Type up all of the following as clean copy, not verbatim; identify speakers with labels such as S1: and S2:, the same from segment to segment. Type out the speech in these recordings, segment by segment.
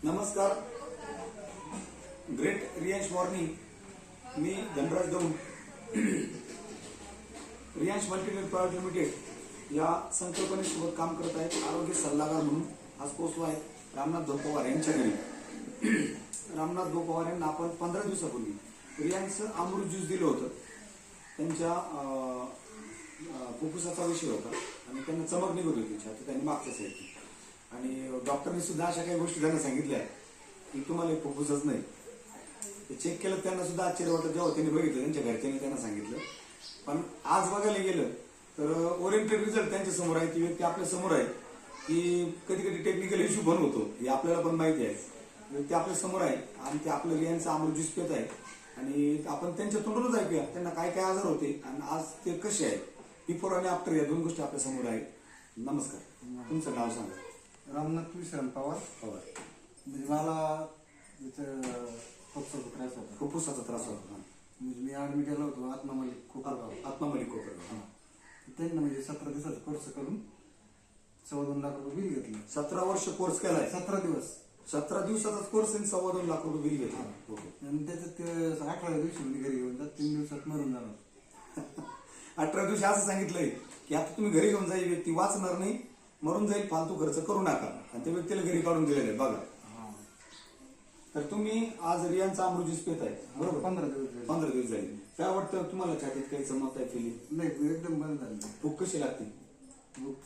S1: नमस्कार. Great Riyansh morning. मी Dhanraj Daund, Riyansh multinet private limited या संकल्पनेसोबत काम करत आहेत. आरोग्य सल्लागार म्हणून आज पोहोचलो आहे रामनाथ धो पवार यांच्या घरी. रामनाथ धो पवार यांना आपण 15 दिवसापूर्वी रियांशचं अमृत ज्यूस दिलं होतं. त्यांच्या फुफ्फुसाचा विषय होता आणि त्यांना चमक निघत होती छाती, त्यांनी मागच्या साईडची. आणि डॉक्टरने सुद्धा अशा काही गोष्टी त्यांना सांगितल्या की तुम्हाला फुफ्फुसच नाही. ते चेक केलं, त्यांना सुद्धा आश्चर्य वाटत जेव्हा त्यांनी बघितलं, त्यांच्या घरच्यांनी त्यांना सांगितलं. पण आज बघायला गेलं तर ओरिएंटेड रिझल्ट त्यांच्या समोर आहे. ती व्यक्ती आपल्या समोर आहे की कधी कधी टेक्निकल इश्यू पण होतो, हे आपल्याला पण माहिती आहे. व्यक्ती आपल्या समोर आहे आणि ते आपलं रियांचं अमृत ज्यूस पित आहे. आणि आपण त्यांच्या तोंडूनच ऐकूया त्यांना काय काय आजार होते आणि आज ते कसे आहेत. बिफोर आणि आफ्टर या दोन गोष्टी आपल्या समोर आहेत. नमस्कार, तुमचं नाव सांगा.
S2: रामनाथ विशाल पवार. म्हणजे मला फुफ्फुसाचा त्रास होता.
S1: फुफ्फुसाचा त्रास होता.
S2: म्हणजे मी ऍडमिट केला होतो आत्मामलिक
S1: खोकरगाव.
S2: त्यांना म्हणजे 17 दिवसाचा कोर्स करून 14.2 लाख रुपये बिल घेतलं.
S1: 17 वर्ष कोर्स केलाय.
S2: 17 दिवस
S1: 17 दिवसाचाच कोर्स आणि 2.25 लाख रुपये बिल घेतलं.
S2: आणि त्याच्यात 18व्या दिवशी म्हणजे घरी घेऊन जात 3 दिवसात मरून जाणार.
S1: 18 दिवशी असं सांगितलंय की आता तुम्ही घरी घेऊन जाईल, व्यक्ती वाचणार नाही, मरून जाईल, फालतू खर्च करू नका. आणि त्या व्यक्तीला घरी काढून दिलेलं आहे बघा. तर तुम्ही आज रियांचा अमृत ज्यूस पेत आहे बरोबर. 15 दिवस झाले. काय वाटतं तुम्हाला छातीत काही चमकत आहे, फिलिंग?
S2: नाही, एकदम बंद झाली.
S1: भूक कशी लागते?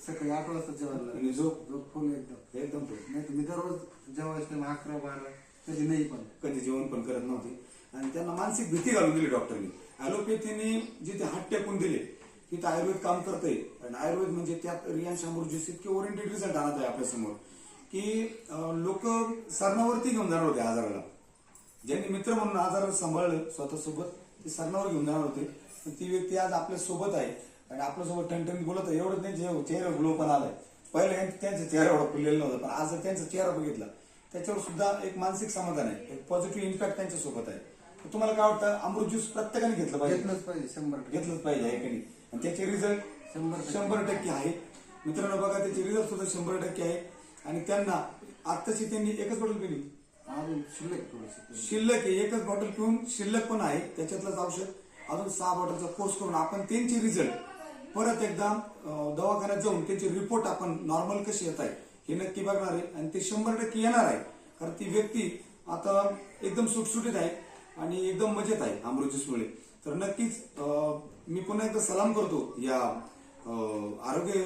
S2: सकाळी 8 वाजता जेवायला.
S1: आणि झोप
S2: फुल एकदम फुल. नाही तर मी दररोज जेवायचं 11, 12 कधी नाही, पण
S1: कधी जेवण पण करत नव्हते. आणि त्यांना मानसिक भीती घालून दिली डॉक्टरनी. ॲलोपॅथीने जिथे हात टेकून दिले तिथे आयुर्वेद काम करतंय. आणि आयुर्वेद म्हणजे त्यात रियांश अमृत ज्यूस इतके ओरिएंटेड रिझल्ट आणत आहे आपल्यासमोर की लोक सरणावरती घेऊन जाणार होते आजाराला. ज्यांनी मित्र म्हणून आजार सांभाळलं स्वतःसोबत, ते सरणावर घेऊन जाणार होते. पण ती व्यक्ती आज आपल्या सोबत आहे आणि आपल्यासोबत ठणठणीत बोलत आहे. एवढंच नाही, चेहरा ग्लो पण आलाय. पहिलं त्यांचा चेहरा एवढा फुललेला नव्हता, पण आज त्यांचा चेहरा बघितला त्याच्यावर सुद्धा एक मानसिक समाधान आहे, एक पॉझिटिव्ह इम्पॅक्ट त्यांच्या सोबत आहे. तुम्हाला काय वाटतं? अमृत ज्यूस प्रत्येकाने घेतलं पाहिजे.
S2: 100%
S1: घेतलंच पाहिजे ऐकणी. आणि त्याचे रिझल्ट 100% आहेत. मित्रांनो बघा, त्याचे रिझल्ट सुद्धा 100% आहे. आणि त्यांना आत्ताची त्यांनी एकच बॉटल पिली, शिल्लक आहे. एकच बॉटल पिऊन शिल्लक पण आहे त्याच्यातलंच औषध. अजून 6 बॉटलचा कोर्स करून आपण त्यांचे रिझल्ट परत एकदा दवाखान्यात जाऊन त्यांचे रिपोर्ट आपण नॉर्मल कसे येत आहे हे नक्की बघणार आहे. आणि ते 100% येणार आहे, कारण ती व्यक्ती आता एकदम सुटसुटीत आहे आणि एकदम मजेत आहे अमृत ज्यूसमुळे. तर नक्कीच मी पुन्हा एकदा सलाम करतो या आरोग्य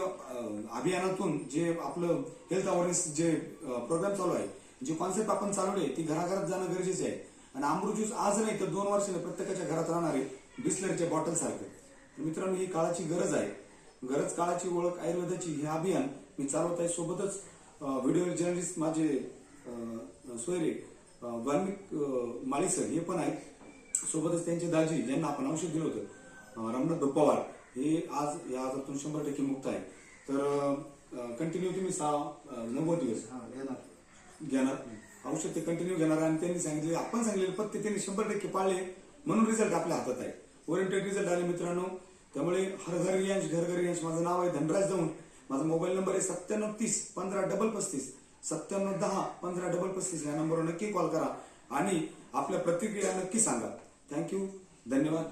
S1: अभियानातून जे आपलं हेल्थ अवेअरनेस जे प्रोग्राम चालू आहे, जे कॉन्सेप्ट आपण चालवले ती घराघरात जाणं गरजेचं आहे. आणि अमृत ज्यूस आज नाही तर 2 वर्षाने प्रत्येकाच्या घरात राहणार आहे बिस्लरीच्या बॉटल सारखं. मित्रांनो, ही काळाची गरज आहे. गरज काळाची ओळख आयुर्वेदाची हे अभियान मी चालवत आहे. सोबतच व्हिडिओ जर्नलिस्ट माझे सोयरे वाल्मिक माळी सर हे पण आहेत. सोबतच त्यांचे दाजी ज्यांना आपण औषध दिलं होतं रामनाथ धो पवार, हे आज या आजारातून 100% मुक्त आहे. तर कंटिन्यू तुम्ही 90 दिवस घेणार औषध, ते कंटिन्यू घेणार. आणि त्यांनी सांगितले, आपण सांगितलेले पत्ते त्यांनी 100% पाळले, म्हणून रिझल्ट आपल्या हातात आहे. ओरिएंटेड रिझल्ट आले मित्रांनो. त्यामुळे हर घर रियांश, घर घर रियांश. माझं नाव आहे धनराज दौंड. माझा मोबाईल नंबर आहे 9730 1535 9710 1535. या नंबरवर नक्की कॉल करा आणि आपल्या प्रतिक्रिया नक्की सांगा. थँक्यू, धन्यवाद.